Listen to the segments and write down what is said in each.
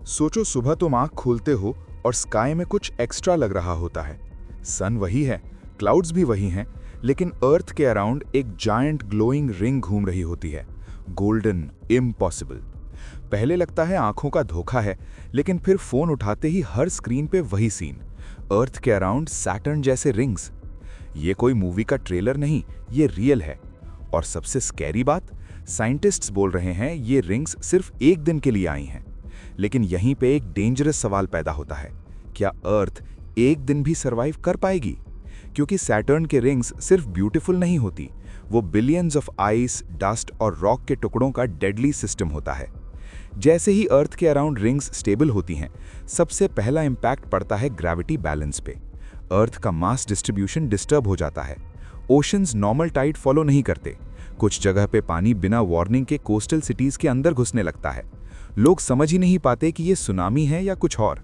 सोचो सुबह तुम आंख खोलते हो और स्काई में कुछ एक्स्ट्रा लग रहा होता है। सन वही है, क्लाउड्स भी वही हैं, लेकिन अर्थ के अराउंड एक जायंट ग्लोइंग रिंग घूम रही होती है। Golden, impossible. पहले लगता है आंखों का धोखा है, लेकिन फिर फोन उठाते ही हर स्क्रीन पे वही सीन, अर्थ के अराउंड सैटर्न जैसे रिंग्स। ये कोई मूवी का ट्रेलर नहीं, ये रियल है। और सबसे स्कैरी बात, साइंटिस्ट्स बोल रहे हैं ये रिंग्स सिर्फ एक दिन के लिए आई हैं। लेकिन यहीं पे एक डेंजरस सवाल पैदा होता है, क्या अर्थ एक दिन भी सरवाइव कर पाएगी? क्योंकि सैटर्न के रिंग्स सिर्फ ब्यूटीफुल नहीं होती, वो बिलियंस ऑफ आइस, डस्ट और रॉक के टुकड़ों का डेडली सिस्टम होता है। जैसे ही अर्थ के अराउंड रिंग्स स्टेबल होती हैं, सबसे पहला इंपैक्ट पड़ता है ग्रेविटी बैलेंस पे। अर्थ का मास डिस्ट्रीब्यूशन डिस्टर्ब हो जाता है। ओशंस नॉर्मल टाइड फॉलो नहीं करते। कुछ जगह पे पानी बिना वार्निंग के कोस्टल सिटीज के अंदर घुसने लगता है। लोग समझ ही नहीं पाते कि ये सुनामी है या कुछ और।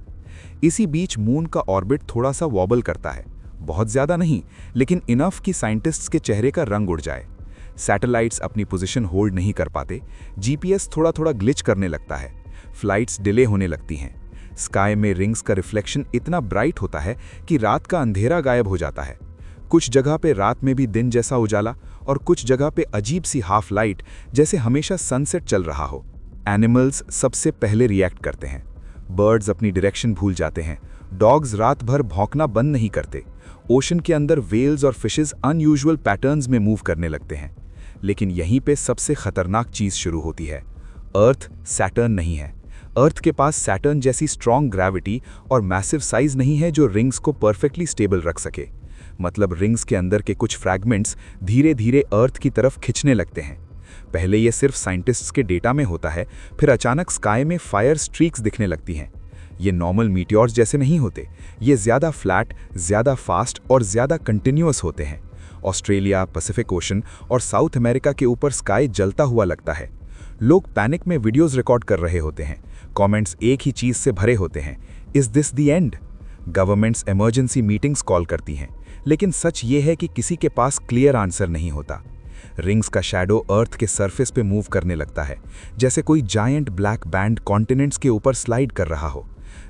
इसी बीच मून का ऑर्बिट थोड़ा सा वॉबल करता है, बहुत ज्यादा नहीं, लेकिन इनफ कि साइंटिस्ट्स के चेहरे का रंग उड़ जाए। सैटेलाइट्स अपनी पोजीशन होल्ड नहीं कर पाते, जीपीएस थोड़ा थोड़ा ग्लिच करने लगता है, फ्लाइट्स डिले होने लगती हैं। स्काई में रिंग्स का रिफ्लेक्शन इतना ब्राइट होता है कि रात का अंधेरा गायब हो जाता है। कुछ जगह पे रात में भी दिन जैसा उजाला, और कुछ जगह पे अजीब सी हाफ लाइट, जैसे हमेशा सनसेट चल रहा हो। एनिमल्स सबसे पहले रिएक्ट करते हैं। बर्ड्स अपनी डायरेक्शन भूल जाते हैं। डॉग्स रात भर भौंकना बंद नहीं करते। ओशन के अंदर वेल्स और फिशेस अनयूजुअल पैटर्न्स में मूव करने लगते हैं। लेकिन यहीं पे सबसे खतरनाक चीज शुरू होती है। अर्थ सैटर्न नहीं है। अर्थ के पास सैटर्न जैसी स्ट्रॉन्ग ग्रेविटी और मैसिव साइज नहीं है जो रिंग्स को परफेक्टली स्टेबल रख सके। मतलब रिंग्स के अंदर के कुछ फ्रैगमेंट्स धीरे धीरे अर्थ की तरफ खिंचने लगते हैं। पहले ये सिर्फ साइंटिस्ट्स के डेटा में होता है, फिर अचानक स्काई में फायर स्ट्रीक्स दिखने लगती हैं। ये नॉर्मल मीटियोर्स जैसे नहीं होते, ये ज़्यादा फ्लैट, ज़्यादा फास्ट और ज़्यादा कंटिन्यूअस होते हैं। ऑस्ट्रेलिया, पैसिफिक ओशन और साउथ अमेरिका के ऊपर स्काई जलता हुआ लगता है। लोग पैनिक में वीडियोस रिकॉर्ड कर रहे होते हैं। कमेंट्स एक ही चीज़ से भरे होते हैं, is this the end? Governments emergency meetings call करती हैं, लेकिन सच ये है कि किसी के पास क्लियर आंसर नहीं होता। रिंग्स का शैडो अर्थ के सरफेस पे मूव करने लगता है, जैसे कोई जायंट ब्लैक बैंड कॉन्टिनेंट्स के ऊपर स्लाइड कर रहा हो।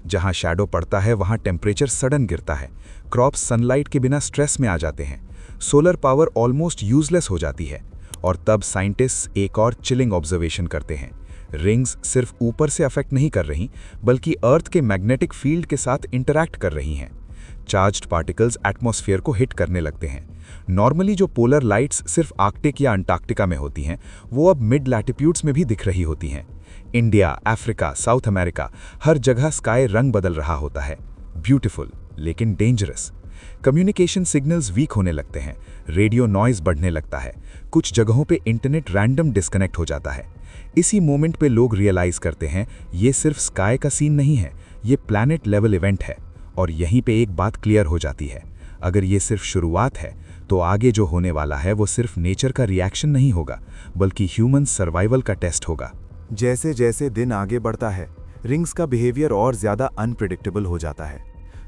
जहां शैडो पड़ता है वहां टेम्परेचर सडन गिरता है। क्रॉप्स सनलाइट के बिना स्ट्रेस में आ जाते हैं। सोलर पावर ऑलमोस्ट यूजलेस हो जाती है। और तब साइंटिस्ट्स एक और चिलिंग ऑब्जर्वेशन करते हैं। रिंग्स सिर्फ ऊपर से अफेक्ट नहीं कर रही, बल्कि अर्थ के मैग्नेटिक फील्ड के साथ इंटरैक्ट कर रही हैं। चार्ज्ड पार्टिकल्स एटमॉस्फेयर को हिट करने लगते हैं। नॉर्मली जो पोलर लाइट्स सिर्फ आर्कटिक या अंटार्कटिका में होती हैं, वो अब मिड लैटिट्यूड्स में भी दिख रही होती हैं। इंडिया, अफ्रीका, साउथ अमेरिका, हर जगह स्काई रंग बदल रहा होता है। ब्यूटीफुल लेकिन डेंजरस। कम्युनिकेशन सिग्नल्स वीक होने लगते हैं। रेडियो नॉइज बढ़ने लगता है। कुछ जगहों पे इंटरनेट रैंडम डिस्कनेक्ट हो जाता है। इसी मोमेंट पे लोग रियलाइज करते हैं ये सिर्फ स्काई का सीन नहीं है, ये प्लैनेट लेवल इवेंट है। और यहीं पे एक बात क्लियर हो जाती है, अगर ये सिर्फ शुरुआत है तो आगे जो होने वाला है वो सिर्फ नेचर का रिएक्शन नहीं होगा, बल्कि ह्यूमन सर्वाइवल का टेस्ट होगा। जैसे जैसे दिन आगे बढ़ता है, रिंग्स का बिहेवियर और ज़्यादा अनप्रिडिक्टेबल हो जाता है।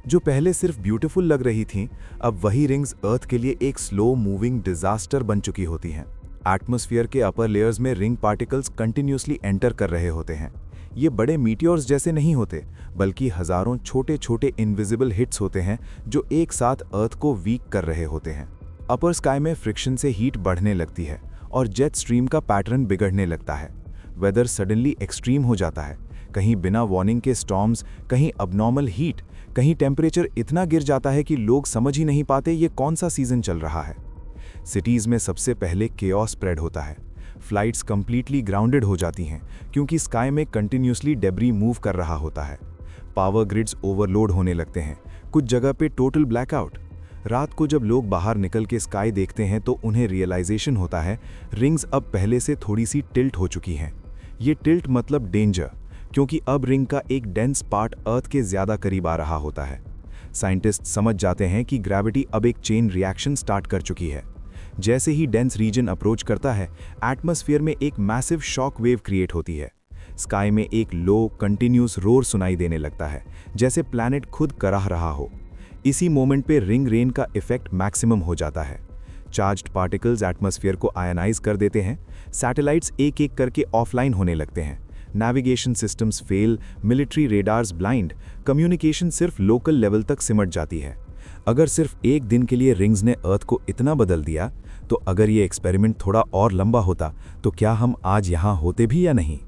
जो पहले सिर्फ ब्यूटीफुल लग रही थीं, अब वही रिंग्स अर्थ के लिए एक स्लो मूविंग डिजास्टर बन चुकी होती हैं। एटमॉस्फेयर के अपर लेयर्स में रिंग पार्टिकल्स कंटिन्यूसली एंटर कर रहे होते हैं। ये बड़े मीटियोर्स जैसे नहीं होते, बल्कि हजारों छोटे छोटे इनविजिबल हिट्स होते हैं जो एक साथ अर्थ को वीक कर रहे होते हैं। अपर स्काई में फ्रिक्शन से हीट बढ़ने लगती है और जेट स्ट्रीम का पैटर्न बिगड़ने लगता है। वेदर सडनली एक्सट्रीम हो जाता है। कहीं बिना वार्निंग के स्टॉर्म्स, कहीं अबनॉर्मल हीट, कहीं टेम्परेचर इतना गिर जाता है कि लोग समझ ही नहीं पाते ये कौन सा सीजन चल रहा है। सिटीज़ में सबसे पहले केओस स्प्रेड होता है। फ्लाइट्स कंप्लीटली ग्राउंडेड हो जाती हैं, क्योंकि स्काई में कंटिन्यूसली डेब्री मूव कर रहा होता है। पावर ग्रिड्स ओवरलोड होने लगते हैं। कुछ जगह पे टोटल ब्लैकआउट। रात को जब लोग बाहर निकल के स्काई देखते हैं तो उन्हें रियलाइजेशन होता है रिंग्स अब पहले से थोड़ी सी टिल्ट हो चुकी हैं। ये टिल्ट मतलब डेंजर, क्योंकि अब रिंग का एक डेंस पार्ट अर्थ के ज़्यादा करीब आ रहा होता है। साइंटिस्ट समझ जाते हैं कि ग्रेविटी अब एक चेन रिएक्शन स्टार्ट कर चुकी है। जैसे ही डेंस रीजन अप्रोच करता है, एटमॉस्फेयर में एक मैसिव शॉक वेव क्रिएट होती है। स्काई में एक लो कंटिन्यूस रोर सुनाई देने लगता है, जैसे प्लैनेट खुद कराह रहा हो। इसी मोमेंट पे रिंग रेन का इफेक्ट मैक्सिमम हो जाता है। चार्ज्ड पार्टिकल्स एटमॉस्फेयर को आयनाइज कर देते हैं। सैटेलाइट्स एक एक करके ऑफलाइन होने लगते हैं। Navigation systems fail, military radars blind, communication सिर्फ लोकल लेवल तक सिमट जाती है। अगर सिर्फ एक दिन के लिए रिंग्स ने अर्थ को इतना बदल दिया, तो अगर ये एक्सपेरिमेंट थोड़ा और लंबा होता तो क्या हम आज यहाँ होते भी या नहीं?